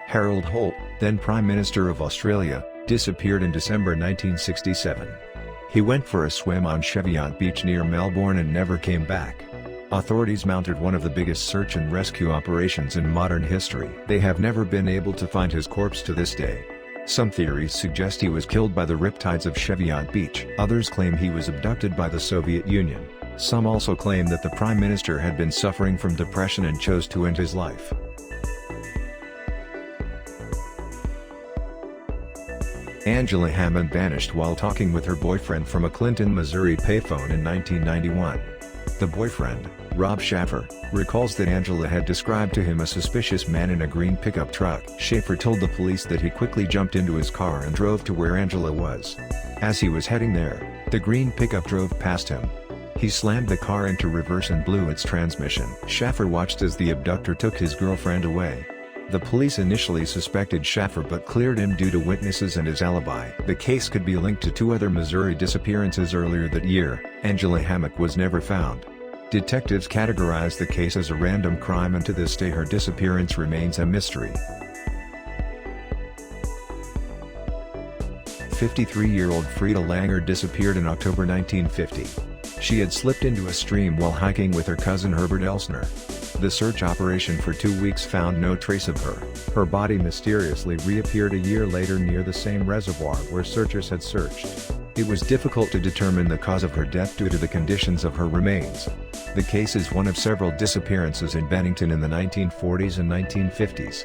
Harold Holt, then Prime Minister of Australia, disappeared in December 1967. He went for a swim on Cheviot Beach near Melbourne and never came back. Authorities mounted one of the biggest search and rescue operations in modern history. They have never been able to find his corpse to this day. Some theories suggest he was killed by the riptides of Cheviot Beach. Others claim he was abducted by the Soviet Union. Some also claim that the Prime Minister had been suffering from depression and chose to end his life. Angela Hammond vanished while talking with her boyfriend from a Clinton, Missouri payphone in 1991. The boyfriend, Rob Schaffer, recalls that Angela had described to him a suspicious man in a green pickup truck. Schaffer told the police that he quickly jumped into his car and drove to where Angela was. As he was heading there, the green pickup drove past him. He slammed the car into reverse and blew its transmission. Schaffer watched as the abductor took his girlfriend away. The police initially suspected Schaffer but cleared him due to witnesses and his alibi. The case could be linked to 2 other Missouri disappearances earlier that year. Angela Hammond was never found. Detectives categorized the case as a random crime, and to this day her disappearance remains a mystery. 53-year-old Frida Langer disappeared in October 1950. She had slipped into a stream while hiking with her cousin Herbert Elsner. The search operation for 2 weeks found no trace of her. Her body mysteriously reappeared a year later near the same reservoir where searchers had searched. It was difficult to determine the cause of her death due to the conditions of her remains. The case is one of several disappearances in Bennington in the 1940s and 1950s.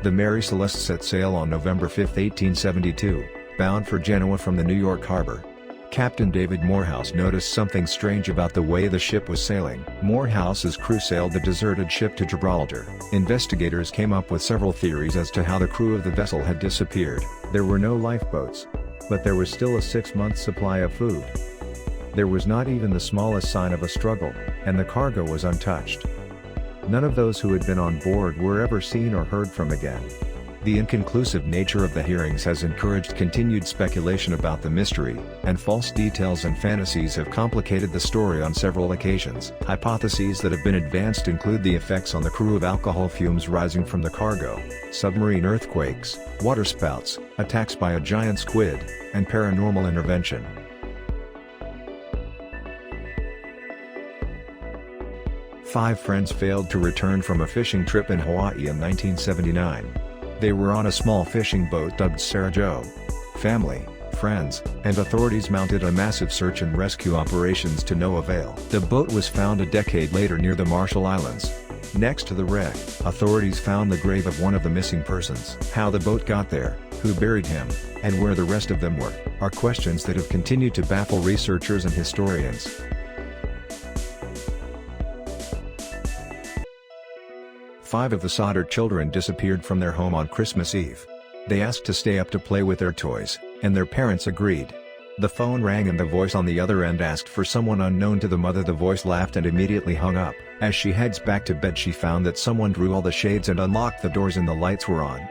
The Mary Celeste set sail on November 5, 1872, bound for Genoa from the New York harbor. Captain David Morehouse noticed something strange about the way the ship was sailing. Morehouse's crew sailed the deserted ship to Gibraltar. Investigators came up with several theories as to how the crew of the vessel had disappeared. There were no lifeboats. But there was still a 6-month supply of food. There was not even the smallest sign of a struggle, and the cargo was untouched. None of those who had been on board were ever seen or heard from again. The inconclusive nature of the hearings has encouraged continued speculation about the mystery, and false details and fantasies have complicated the story on several occasions. Hypotheses that have been advanced include the effects on the crew of alcohol fumes rising from the cargo, submarine earthquakes, waterspouts, attacks by a giant squid, and paranormal intervention. Five friends failed to return from a fishing trip in Hawaii in 1979. They were on a small fishing boat dubbed Sarah Joe. Family, friends, and authorities mounted a massive search and rescue operations to no avail. The boat was found a decade later near the Marshall Islands. Next to the wreck, authorities found the grave of one of the missing persons. How the boat got there, who buried him, and where the rest of them were, are questions that have continued to baffle researchers and historians. Five of the Sodder children disappeared from their home on Christmas Eve. They asked to stay up to play with their toys, and their parents agreed. The phone rang and the voice on the other end asked for someone unknown to the mother. The voice laughed and immediately hung up. As she heads back to bed, she found that someone drew all the shades and unlocked the doors and the lights were on.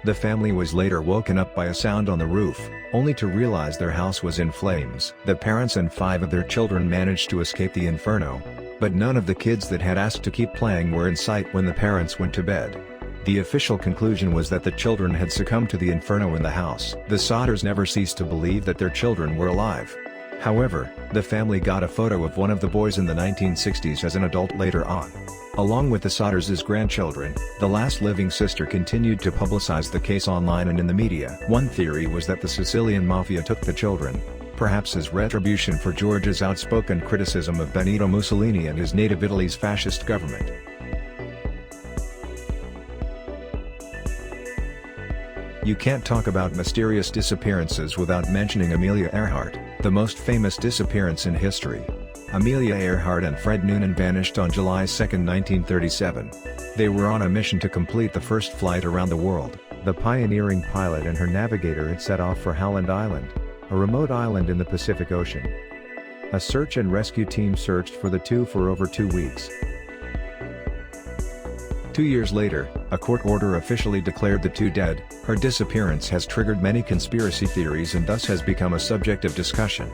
The family was later woken up by a sound on the roof, only to realize their house was in flames. The parents and 5 of their children managed to escape the inferno. But none of the kids that had asked to keep playing were in sight when the parents went to bed. The official conclusion was that the children had succumbed to the inferno in the house. The Sodders never ceased to believe that their children were alive. However, the family got a photo of one of the boys in the 1960s as an adult later on. Along with the Sodders' grandchildren, the last living sister continued to publicize the case online and in the media. One theory was that the Sicilian mafia took the children, perhaps as retribution for George's outspoken criticism of Benito Mussolini and his native Italy's fascist government. You can't talk about mysterious disappearances without mentioning Amelia Earhart, the most famous disappearance in history. Amelia Earhart and Fred Noonan vanished on July 2, 1937. They were on a mission to complete the first flight around the world. The pioneering pilot and her navigator had set off for Howland Island, a remote island in the Pacific Ocean. A search and rescue team searched for the two for over 2 weeks. 2 years later, a court order officially declared the two dead. Her disappearance has triggered many conspiracy theories and thus has become a subject of discussion.